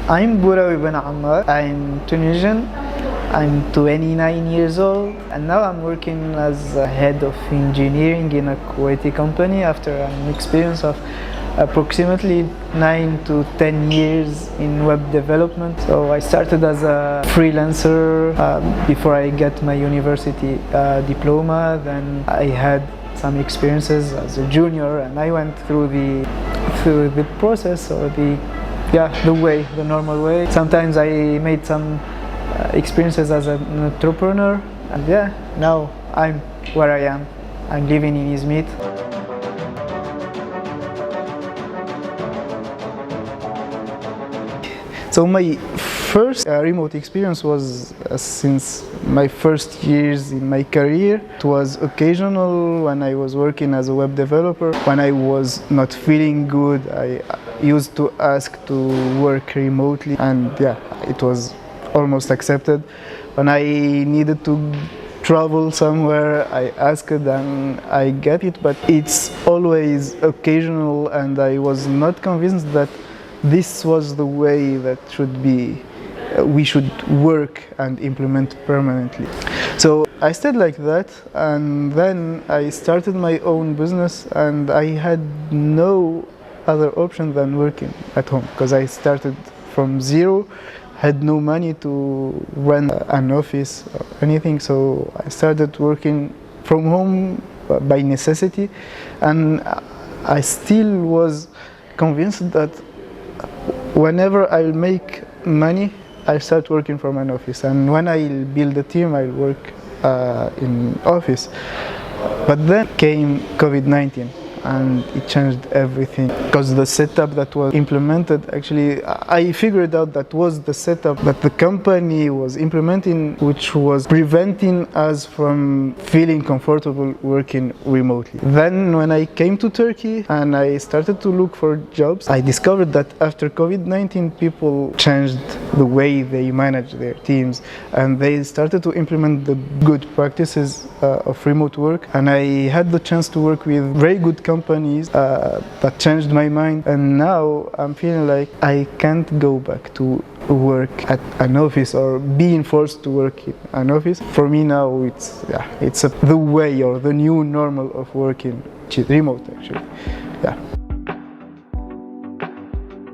I'm Burawi bin Ammar. I'm Tunisian. I'm 29 years old, and now I'm working as a head of engineering in a Kuwaiti company after an experience of approximately 9 to 10 years in web development. So I started as a freelancer before I get my university diploma. Then I had some experiences as a junior, and I went through the process, or the normal way. Sometimes I made some experiences as an entrepreneur, and now I'm where I am. I'm living in Izmit. So my first remote experience was since my first years in my career. It was occasional when I was working as a web developer. When I was not feeling good, I used to ask to work remotely, and it was almost accepted. When I needed to travel somewhere, I asked and I get it, but it's always occasional, and I was not convinced that this was the way that we should work and implement permanently. So I stayed like that, and then I started my own business, and I had no other option than working at home, because I started from zero, had no money to rent an office or anything, so I started working from home by necessity, and I still was convinced that whenever I'll make money, I'll start working from an office, and when I'll build a team, I'll work in office. But then came COVID-19, and it changed everything, because the setup that was implemented, actually I figured out that was the setup that the company was implementing, which was preventing us from feeling comfortable working remotely. Then when I came to Turkey and I started to look for jobs, I discovered that after COVID-19 people changed the way they manage their teams, and they started to implement the good practices of remote work, and I had the chance to work with very good companies that changed my mind, and now I'm feeling like I can't go back to work at an office or being forced to work in an office. For me now it's the way, or the new normal of working remote, actually.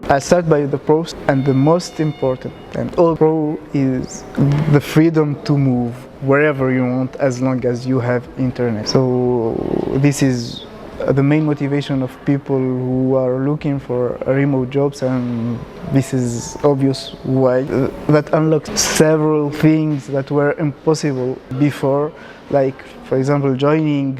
I start by the pros, and the most important and all pro is the freedom to move wherever you want, as long as you have internet. So this is the main motivation of people who are looking for remote jobs, and this is obvious why. That unlocks several things that were impossible before, like for example joining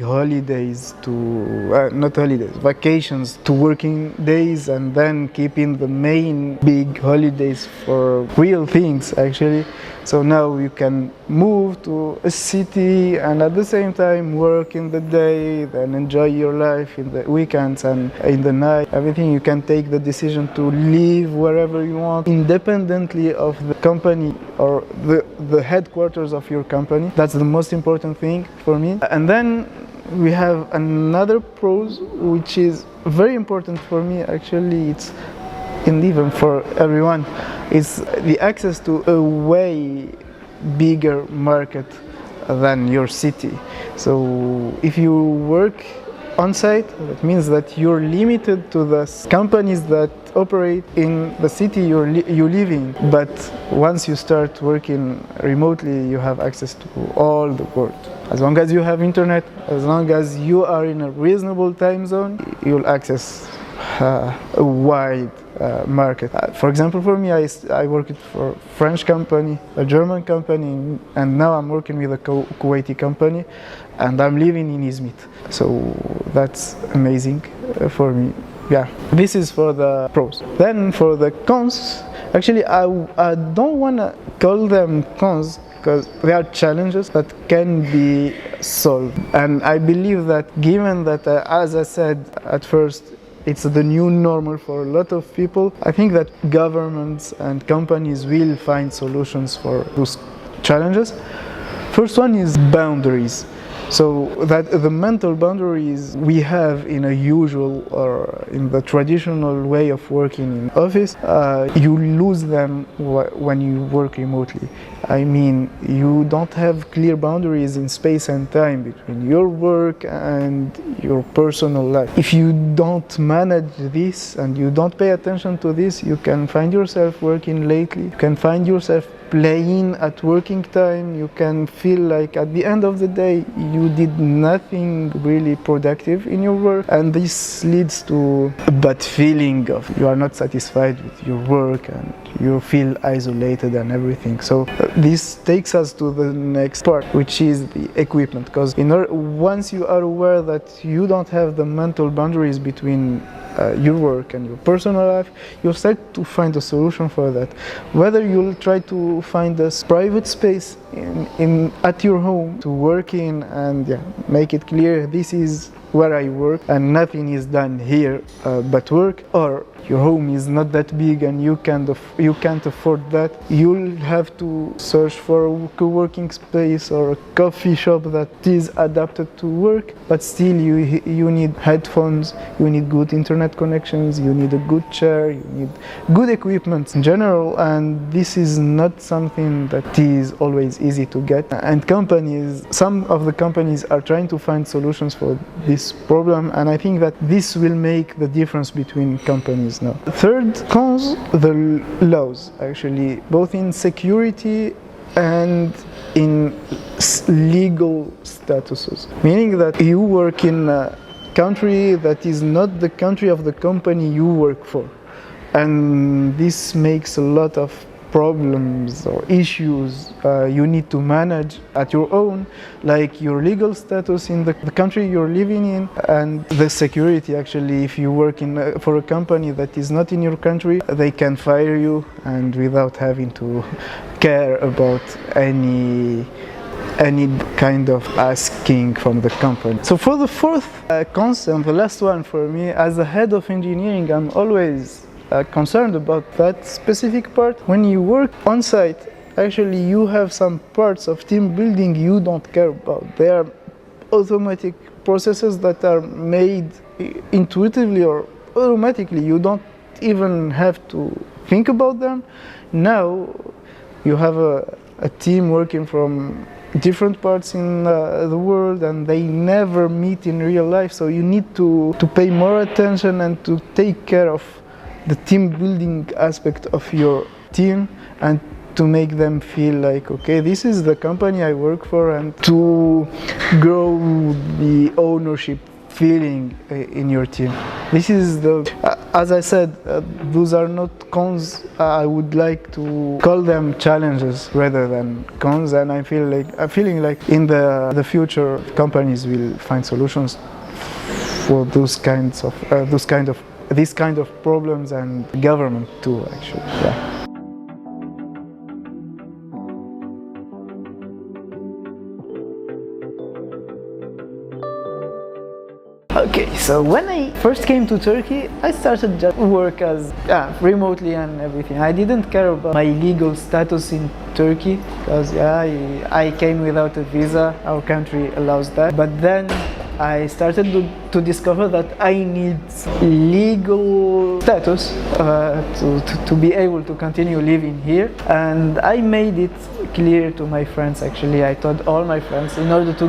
vacations to working days, and then keeping the main big holidays for real things, actually. So now you can move to a city and at the same time work in the day, then enjoy your life in the weekends and in the night. Everything, you can take the decision to live wherever you want, independently of the company or the headquarters of your company. That's the most important thing for me. And then we have another pros, which is very important for me, actually. It's even for everyone, is the access to a way bigger market than your city. So if you work on site, that means that you're limited to the companies that operate in the city you live in. But once you start working remotely, you have access to all the world. As long as you have internet, as long as you are in a reasonable time zone, you'll access a wide market. For example, for me, I worked for a French company, a German company, and now I'm working with a Kuwaiti company, and I'm living in Izmit. So that's amazing for me. This is for the pros. Then for the cons, actually I don't want to call them cons, because they are challenges that can be solved. And I believe that, given that, as I said at first, it's the new normal for a lot of people, I think that governments and companies will find solutions for those challenges. First one is boundaries. So that the mental boundaries we have in a usual or in the traditional way of working in office, you lose them when you work remotely. I mean, you don't have clear boundaries in space and time between your work and your personal life. If you don't manage this and you don't pay attention to this, you can find yourself working lately, you can find yourself playing at working time, you can feel like at the end of the day you did nothing really productive in your work, and this leads to a bad feeling of you are not satisfied with your work and you feel isolated and everything. So this takes us to the next part, which is the equipment, because once you are aware that you don't have the mental boundaries between your work and your personal life, you'll start to find a solution for that. Whether you'll try to find a private space at your home to work in and make it clear this is where I work and nothing is done here but work, or your home is not that big and you can't afford that, you'll have to search for a co-working space or a coffee shop that is adapted to work, but still you need headphones, you need good internet connections, you need a good chair, you need good equipment in general, and this is not something that is always easy to get. And some of the companies are trying to find solutions for this problem, and I think that this will make the difference between companies now. Third cons, the laws, actually, both in security and in legal statuses, meaning that you work in a country that is not the country of the company you work for, and this makes a lot of problems or issues you need to manage at your own, like your legal status in the country you're living in, and the security. Actually, if you work for a company that is not in your country, they can fire you and without having to care about any kind of asking from the company. So for the fourth concern, the last one for me, as a head of engineering, I'm always concerned about that specific part. When you work on site, actually you have some parts of team building you don't care about. They are automatic processes that are made intuitively or automatically. You don't even have to think about them. Now you have a team working from different parts in the world, and they never meet in real life, so you need to pay more attention and to take care of the team building aspect of your team and to make them feel like, okay, this is the company I work for, and to grow the ownership feeling in your team. This is as I said, those are not cons. I would like to call them challenges rather than cons, and I'm feeling like in the future companies will find solutions for these kind of problems, and government too, actually. Okay, so when I first came to Turkey, I started just work as remotely and everything. I didn't care about my legal status in Turkey because I came without a visa. Our country allows that. But then I started to discover that I need legal status to be able to continue living here, and I made it clear to my friends. Actually, I told all my friends in order to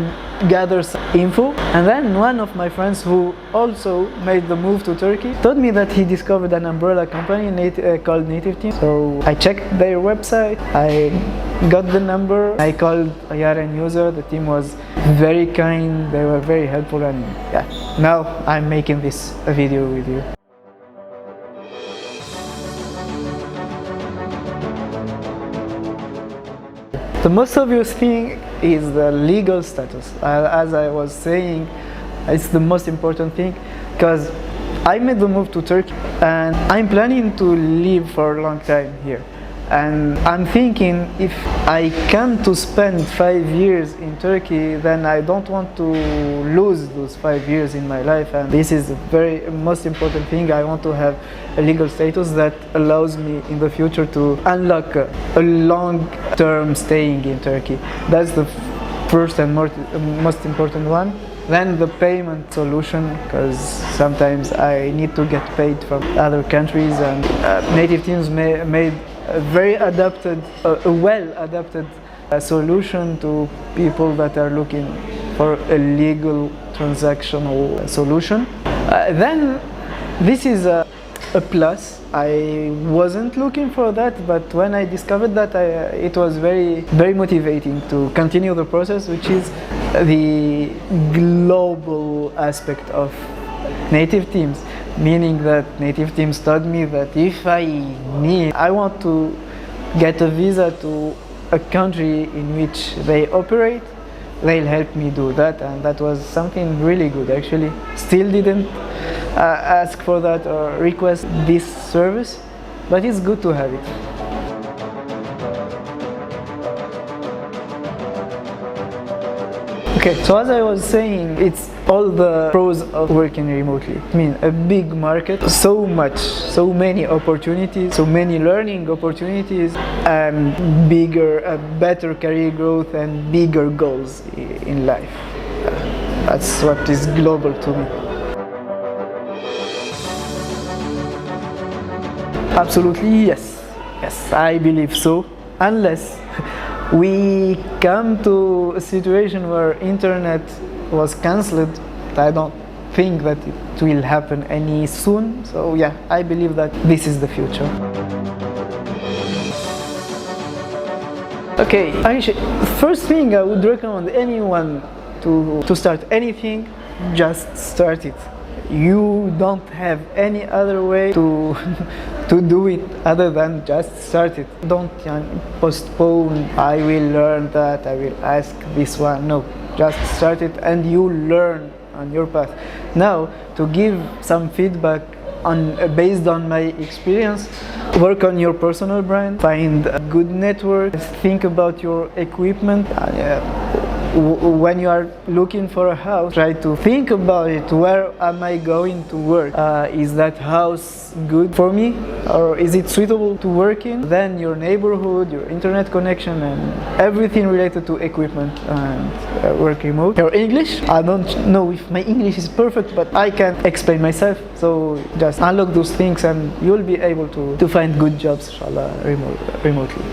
gather some info, and then one of my friends who also made the move to Turkey told me that he discovered an umbrella company called Native Team. So I checked their website, I got the number, I called a Yaren user. The team was very kind, they were very helpful, and now I'm making this video with you. The most obvious thing is the legal status. As I was saying, it's the most important thing because I made the move to Turkey and I'm planning to live for a long time here. And I'm thinking if I come to spend 5 years in Turkey, then I don't want to lose those 5 years in my life. And this is the very most important thing. I want to have a legal status that allows me in the future to unlock a long-term staying in Turkey. That's the first and most important one. Then the payment solution, because sometimes I need to get paid from other countries, and native teams made a very adapted, a well-adapted solution to people that are looking for a legal transactional solution. Then this is a plus. I wasn't looking for that, but when I discovered that, it was very motivating to continue the process, which is the global aspect of native teams, meaning that native teams told me that if I want to get a visa to a country in which they operate, they'll help me do that, and that was something really good. Actually, still didn't ask for that or request this service, but it's good to have it. Okay, so as I was saying, it's all the pros of working remotely. I mean, a big market, so many opportunities, so many learning opportunities, and better career growth and bigger goals in life. That's what is global to me. Absolutely, yes. Yes, I believe so. Unless we come to a situation where internet was cancelled, I don't think that it will happen any soon. So yeah, I believe that this is the future. Okay, first thing I would recommend anyone to start anything, just start it. You don't have any other way to do it other than just start it. Don't postpone, I will learn that, I will ask this one. No, just start it and you learn on your path. Now, to give some feedback based on my experience, work on your personal brand, find a good network, think about your equipment. When you are looking for a house, try to think about it. Where am I going to work? Is that house good for me, or is it suitable to work in? Then your neighborhood, your internet connection, and everything related to equipment and work remote. Your English, I don't know if my English is perfect, but I can explain myself. So just unlock those things and you'll be able to find good jobs, inshallah, remotely.